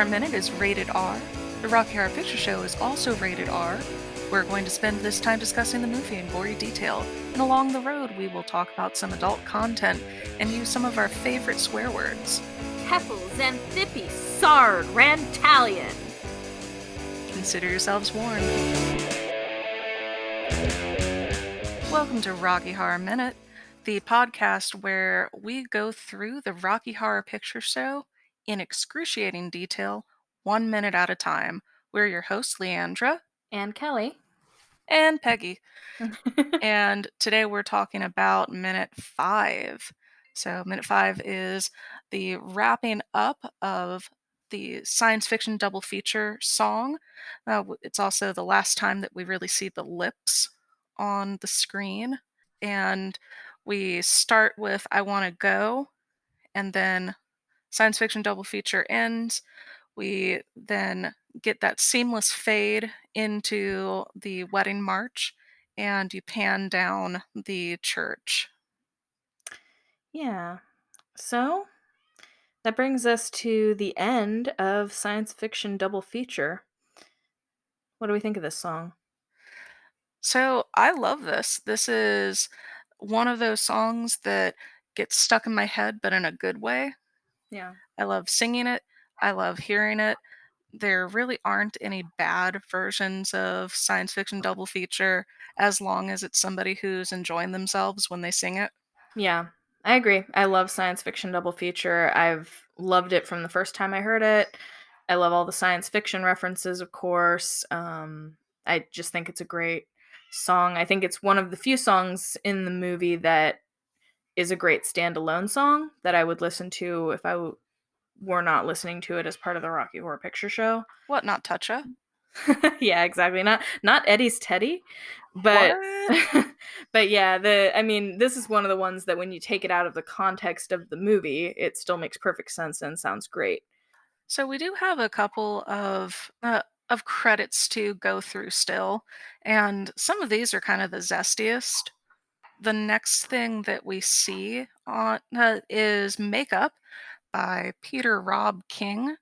Minute is rated R. The Rocky Horror Picture Show is also rated R. We're going to spend this time discussing the movie in gory detail, and along the road we will talk about some adult content and use some of our favorite swear words. Heffel, Xanthippe, Sard, Rantalion. Consider yourselves warned. Welcome to Rocky Horror Minute, the podcast where we go through the Rocky Horror Picture Show in excruciating detail, 1 minute at a time. We're your hosts, Leandra. And Kelly. And Peggy. And today we're talking about minute 5. So minute 5 is the wrapping up of the science fiction double feature song. It's also the last time that we really see the lips on the screen. And we start with I Want to Go, and then science fiction double feature ends. We then get that seamless fade into the wedding march, and you pan down the church. Yeah. So, that brings us to the end of science fiction double feature. What do we think of this song? So I love this. This is one of those songs that gets stuck in my head, but in a good way. Yeah. I love singing it. I love hearing it. There really aren't any bad versions of science fiction double feature as long as it's somebody who's enjoying themselves when they sing it. Yeah, I agree. I love science fiction double feature. I've loved it from the first time I heard it. I love all the science fiction references, of course. I just think it's a great song. I think it's one of the few songs in the movie that is a great standalone song that I would listen to if I were not listening to it as part of the Rocky Horror Picture Show. What not toucha? Yeah, exactly. Not Eddie's Teddy, but What? but yeah, this is one of the ones that when you take it out of the context of the movie, it still makes perfect sense and sounds great. So we do have a couple of credits to go through still, and some of these are kind of the zestiest. The next thing that we see on is makeup by Peter Rob King.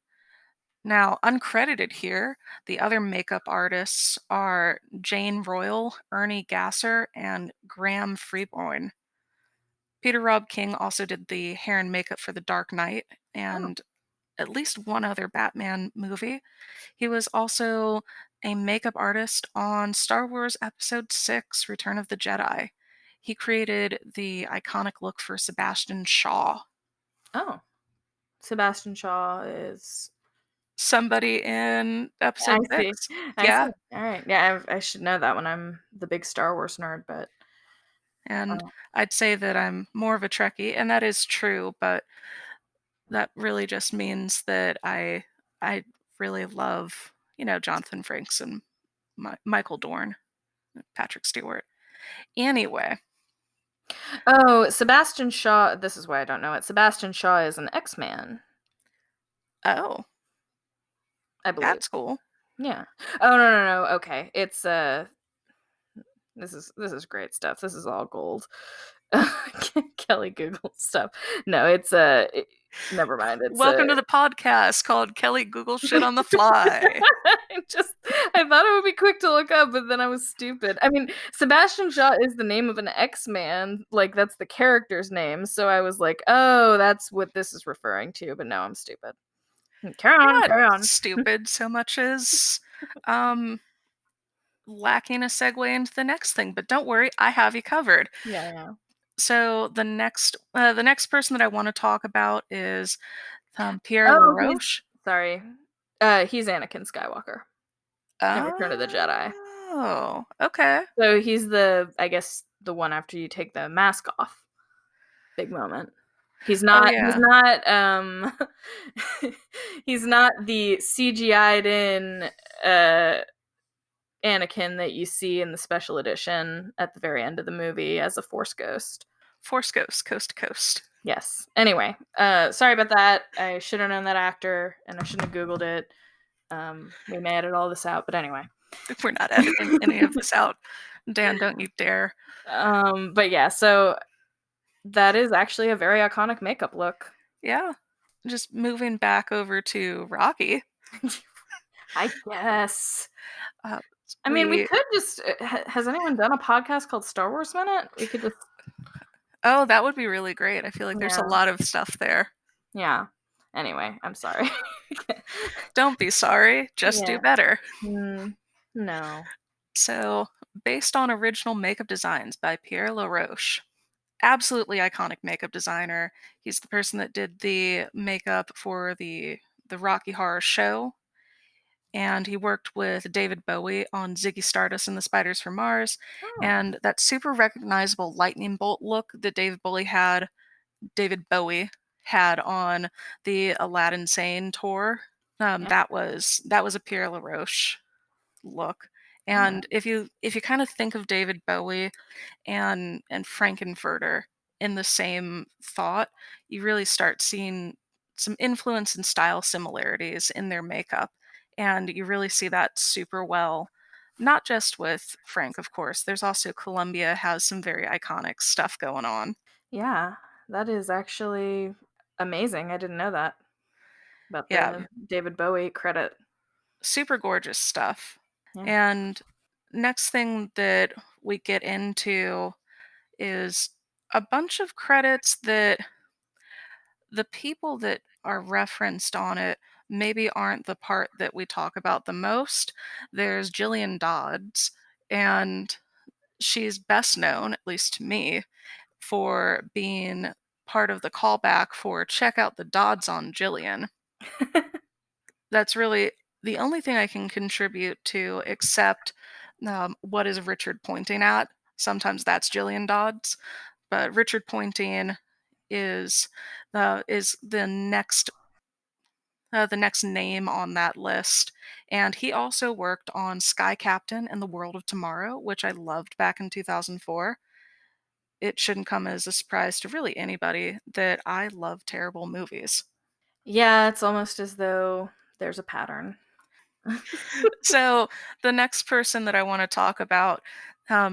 Now, uncredited here, the other makeup artists are Jane Royal, Ernie Gasser, and Graham Freeborn. Peter Rob King also did the hair and makeup for The Dark Knight Oh. and at least one other Batman movie. He was also a makeup artist on Star Wars Episode 6 Return of the Jedi. He created the iconic look for Sebastian Shaw. Oh. Sebastian Shaw is Somebody in Episode I see. 6. I see. Yeah. All right. Yeah, I should know that when I'm the big Star Wars nerd, but And oh. I'd say that I'm more of a Trekkie, and that is true, but that really just means that I really love, Jonathan Frakes and Michael Dorn, Patrick Stewart. Anyway, Oh, Sebastian Shaw, this is why I don't know it. Sebastian Shaw is an X-Man, oh, I believe. that's cool. Yeah. Oh, no. Okay. It's this is great stuff. This is all gold. Kelly Google stuff. No, it's never mind. It's Welcome to the podcast called Kelly Google Shit on the Fly. I thought it would be quick to look up, but then I was stupid. I mean, Sebastian Shaw is the name of an X-Man, like that's the character's name. So I was like, oh, that's what this is referring to. But no, I'm stupid. Carry on, Not carry on. stupid so much as lacking a segue into the next thing, but don't worry, I have you covered. Yeah. So the next person that I want to talk about is Pierre Oh, LaRoche. sorry. He's Anakin Skywalker in Return of the Jedi. Oh, okay. So he's I guess the one after you take the mask off. Big moment. He's not yeah. he's not the CGI'd in Anakin that you see in the special edition at the very end of the movie as a Force ghost. Force Ghost, coast to coast. Yes. Anyway, sorry about that. I should have known that actor and I shouldn't have Googled it. We may edit all this out, but anyway. We're not editing any of this out. Dan, don't you dare. But yeah, so that is actually a very iconic makeup look. Yeah. Just moving back over to Rocky. I guess. Uh, I mean, we we could just has anyone done a podcast called Star Wars Minute? We could just Oh, that would be really great. I feel like there's a yeah. lot of stuff there. Yeah. Anyway, I'm sorry. Don't be sorry, just do Yeah. better. Mm, no. So, based on original makeup designs by Pierre LaRoche, absolutely iconic makeup designer. He's the person that did the makeup for the Rocky Horror Show, and he worked with David Bowie on Ziggy Stardust and the Spiders from Mars. Oh, And that super recognizable lightning bolt look that David Bowie had on the Aladdin Sane tour. yeah. That was a Pierre LaRoche look. Oh. And if you kind of think of David Bowie and Frankenfurter in the same thought, you really start seeing some influence and style similarities in their makeup. And you really see that super well, not just with Frank, of course. There's also Columbia has some very iconic stuff going on. Yeah. That is actually amazing. I didn't know that about Yeah, the David Bowie credit. super gorgeous stuff. Yeah. And next thing that we get into is a bunch of credits that the people that are referenced on it maybe aren't the part that we talk about the most. There's Gillian Dodds, and she's best known, at least to me, for being part of the callback for Check Out the Dodds on Gillian. That's really the only thing I can contribute to, except what is Richard pointing at. Sometimes that's Gillian Dodds, but Richard pointing is the next name on that list. And he also worked on Sky Captain and the World of Tomorrow, which I loved back in 2004. It shouldn't come as a surprise to really anybody that I love terrible movies. Yeah, it's almost as though there's a pattern. So, the next person that I want to talk about,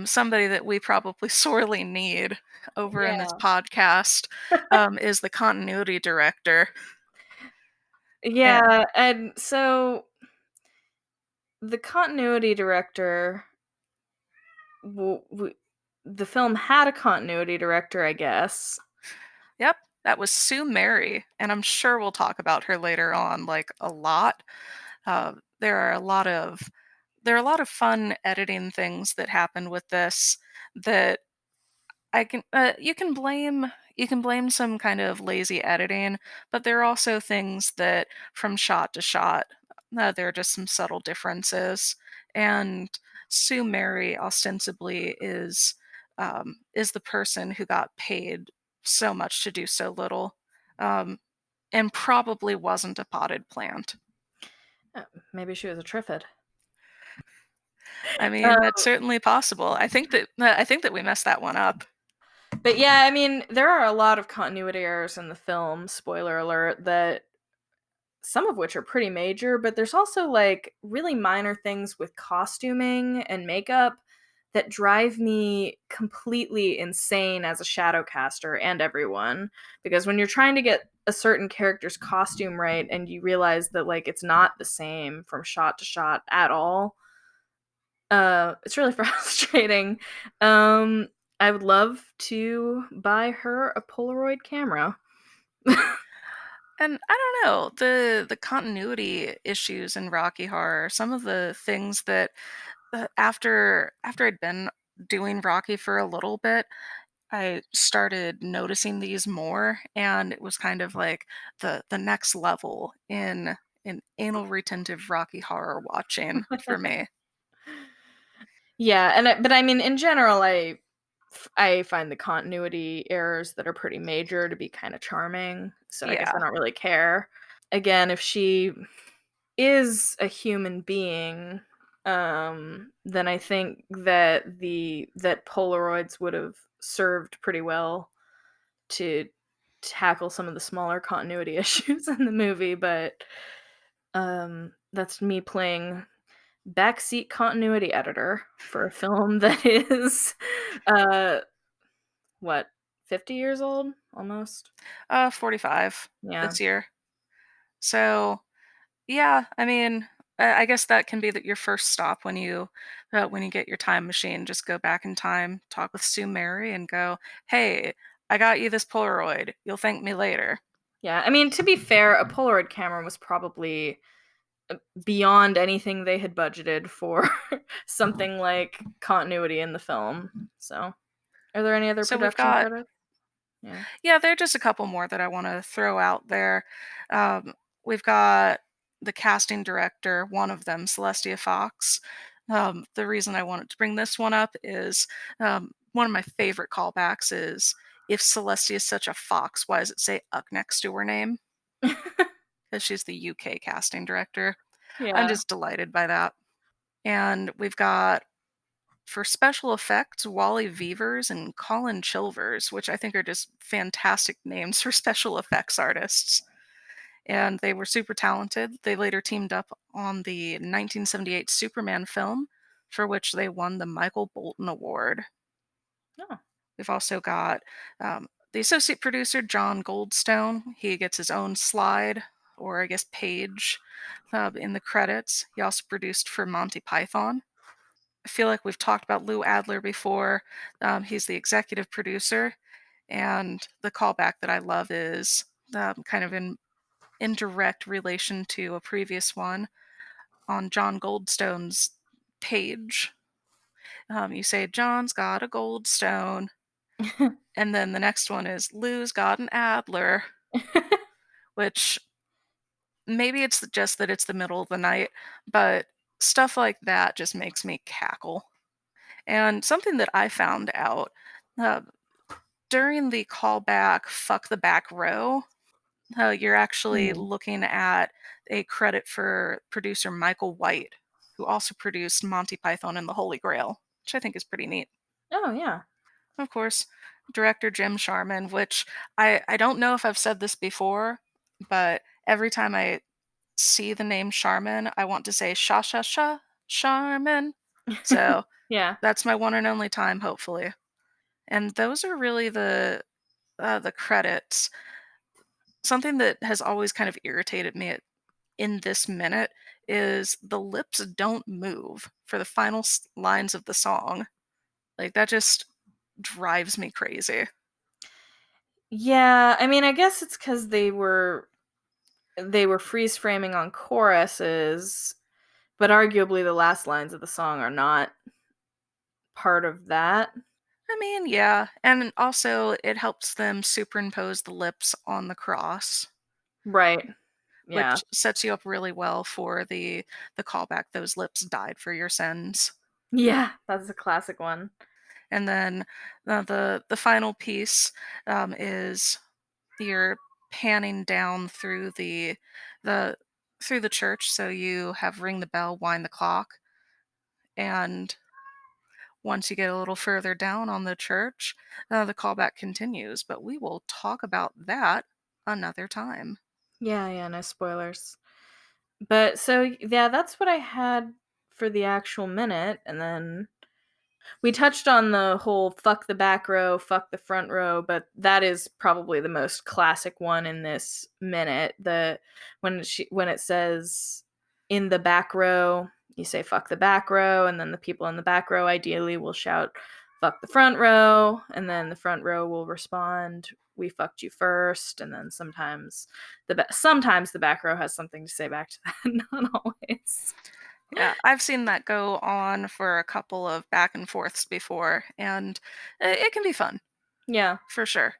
somebody that we probably sorely need over in this Yeah. podcast, is the continuity director. And Yeah, and so the continuity director w- w- the film had a continuity director, I guess. yep, that was Sue Mary, and I'm sure we'll talk about her later on, like a lot. There are a lot of fun editing things that happened with this that you can blame some kind of lazy editing, but there are also things that from shot to shot, there are just some subtle differences. And Sue Mary ostensibly is the person who got paid so much to do so little, um, and probably wasn't a potted plant. Maybe she was a Triffid. I mean, Uh, that's certainly possible. I think that we messed that one up. but yeah, I mean, there are a lot of continuity errors in the film, spoiler alert, that some of which are pretty major, but there's also like really minor things with costuming and makeup that drive me completely insane as a shadow caster and everyone. Because when you're trying to get a certain character's costume right and you realize that like it's not the same from shot to shot at all, it's really frustrating. Um, I would love to buy her a Polaroid camera. And I don't know, the continuity issues in Rocky Horror, some of the things that after I'd been doing Rocky for a little bit, I started noticing these more, and it was kind of like the next level in anal retentive Rocky Horror watching for me. Yeah, and but I mean, in general, I find the continuity errors that are pretty major to be kind of charming. So I guess I Yeah. don't really care. Again, if she is a human being, then I think that that Polaroids would have served pretty well to tackle some of the smaller continuity issues in the movie. But that's me playing backseat continuity editor for a film that is uh what 50 years old almost. 45 Yeah. this year. So Yeah, I mean, I guess that can be that your first stop when you get your time machine. Just go back in time, talk with Sue Mary, and go, "Hey, I got you this Polaroid. You'll thank me later." Yeah, I mean, to be fair, a Polaroid camera was probably beyond anything they had budgeted for something like continuity in the film. So, are there any other So we've production got credits? Yeah. Yeah, there are just a couple more that I wanna throw out there. Um, we've got the casting director, one of them, Celestia Fox. The reason I wanted to bring this one up is, one of my favorite callbacks is, "If Celestia is such a fox, why does it say 'uck' next to her name?" 'Cause she's the UK casting director. I'm Yeah. just delighted by that. And we've got, for special effects, Wally Beavers and Colin Chilvers, which I think are just fantastic names for special effects artists. And they were super talented. They later teamed up on the 1978 Superman film, for which they won the Michael Bolton Award. Oh. We've also got the associate producer, John Goldstone. He gets his own slide, or I guess page, in the credits. He also produced for Monty Python. I feel like we've talked about Lou Adler before. He's the executive producer, and the callback that I love is kind of in indirect relation to a previous one on John Goldstone's page. You say, "John's got a goldstone," and then the next one is, "Lou's got an Adler," which maybe it's just that it's the middle of the night, but stuff like that just makes me cackle. And something that I found out, uh, during the callback "fuck the back row," you're actually Hmm. looking at a credit for producer Michael White, who also produced Monty Python and the Holy Grail, which I think is pretty neat. Oh, yeah. Of course, director Jim Sharman, which I don't know if I've said this before, but every time I see the name Sharman, I want to say "Sha sha sha Sharman." So Yeah. that's my one and only time, hopefully. And those are really the credits. Something that has always kind of irritated me in this minute is the lips don't move for the final lines of the song. Like, that just drives me crazy. Yeah, I mean, I guess it's because they were freeze framing on choruses, but arguably the last lines of the song are not part of that. I mean, yeah, and also it helps them superimpose the lips on the cross, Right. Yeah. which sets you up really well for the callback, "Those lips died for your sins." Yeah, that's a classic one. And then the final piece is you're panning down the through the church, so you have ring the bell, wind the clock, and once you get a little further down on the church, the callback continues. But we will talk about that another time. Yeah, yeah, no spoilers. But so yeah, that's what I had for the actual minute, and then we touched on the whole fuck the back row, fuck the front row, but that is probably the most classic one in this minute. The when it says in the back row, you say fuck the back row, and then the people in the back row ideally will shout fuck the front row, and then the front row will respond we fucked you first, and then sometimes the back row has something to say back to that, not always. Yeah, I've seen that go on for a couple of back and forths before, and it can be fun Yeah. for sure.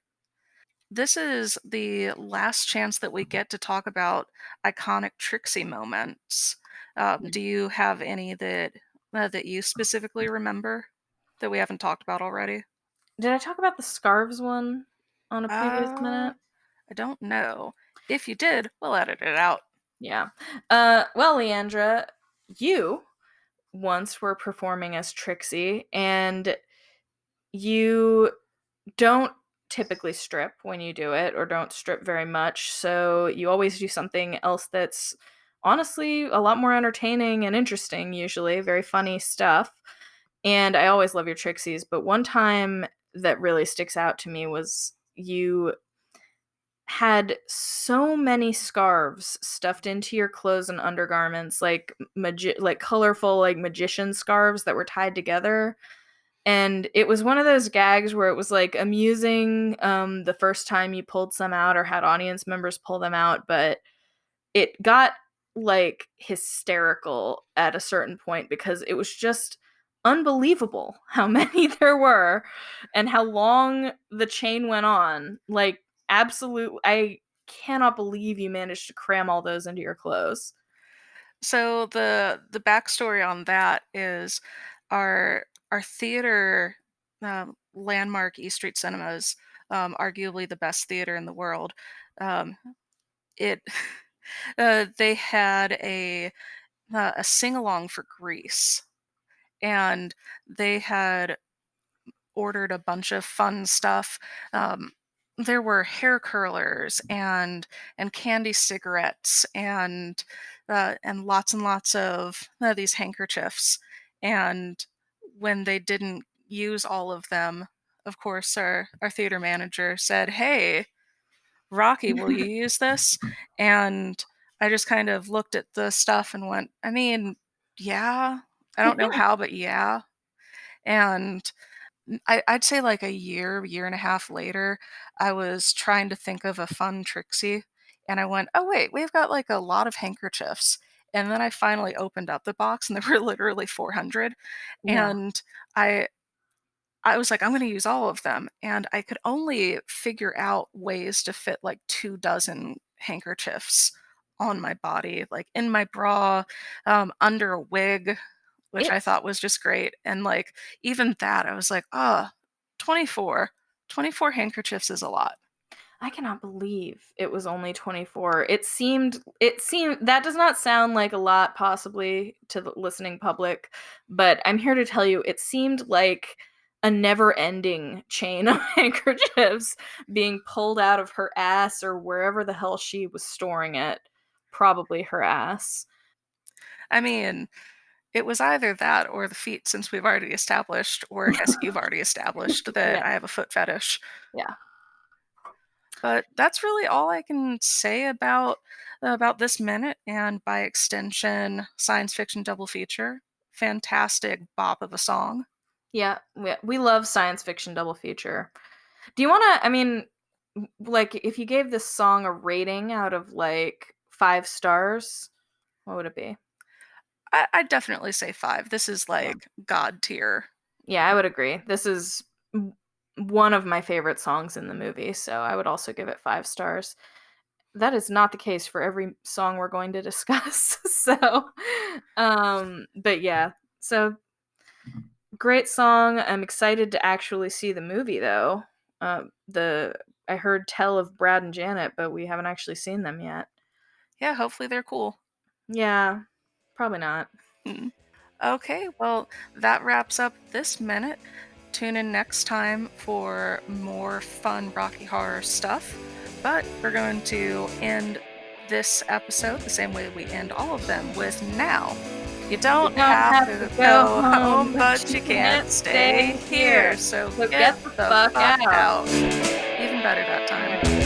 This is the last chance that we get to talk about iconic Trixie moments. Do you have any that you specifically remember that we haven't talked about already? Did I talk about the scarves one on a previous Uh, minute? I don't know. If you did, we'll edit it out. Yeah. Well, Leandra, you once were performing as Trixie, and you don't typically strip when you do it, or don't strip very much. So you always do something else that's honestly a lot more entertaining and interesting, usually, very funny stuff. And I always love your Trixies, but one time that really sticks out to me was you had so many scarves stuffed into your clothes and undergarments, like like colorful like magician scarves that were tied together. And it was one of those gags where it was like amusing the first time you pulled some out or had audience members pull them out, but it got like hysterical at a certain point because it was just unbelievable how many there were and how long the chain went on. Like, absolute, I cannot believe you managed to cram all those into your clothes. So the backstory on that is our theater landmark East Street Cinemas, arguably the best theater in the world. Um, it they had a sing along for Grease, and they had ordered a bunch of fun stuff. Um, there were hair curlers and candy cigarettes and lots of these handkerchiefs. And when they didn't use all of them, of course, our theater manager said, "Hey, Rocky, will you use this?" And I just kind of looked at the stuff and went, "I mean, yeah. I don't know how, but yeah." And I'd say like a year and a half later, I was trying to think of a fun Trixie, and I went, "Oh wait, we've got like a lot of handkerchiefs." And then I finally opened up the box, and there were literally 400, Yeah. and I I was like, "I'm gonna use all of them," and I could only figure out ways to fit like 2 dozen handkerchiefs on my body, like in my bra, under a wig, which I It's thought was just great, and, like, even that, I was like, "Ah, 24. 24 handkerchiefs is a lot." I cannot believe it was only 24. It seemed that does not sound like a lot possibly to the listening public, but I'm here to tell you it seemed like a never-ending chain of handkerchiefs being pulled out of her ass or wherever the hell she was storing it, probably her ass. I mean, it was either that or the feet since we've already established, or I guess you've already established that Yeah, I have a foot fetish. yeah. But that's really all I can say about this minute, and by extension, science fiction double feature. Fantastic bop of a song. Yeah, we love science fiction double feature. Do you wanna I mean, like, if you gave this song a rating out of, like, 5 stars, what would it be? I'd definitely say 5. This is Yeah. like god tier. Yeah, I would agree. This is one of my favorite songs in the movie, so I would also give it 5 stars. That is not the case for every song we're going to discuss. So, but yeah. So, great song. I'm excited to actually see the movie though. The I heard tell of Brad and Janet, but we haven't actually seen them yet. Yeah, hopefully they're cool. Yeah, probably not. Mm. Okay, well, that wraps up this minute. Tune in next time for more fun Rocky Horror stuff. But we're going to end this episode the same way we end all of them, with now. You You don't don't have have to to go go home, home, but but you you can't can't stay stay here. here. So So get get the the fuck fuck out. out. Even better that time.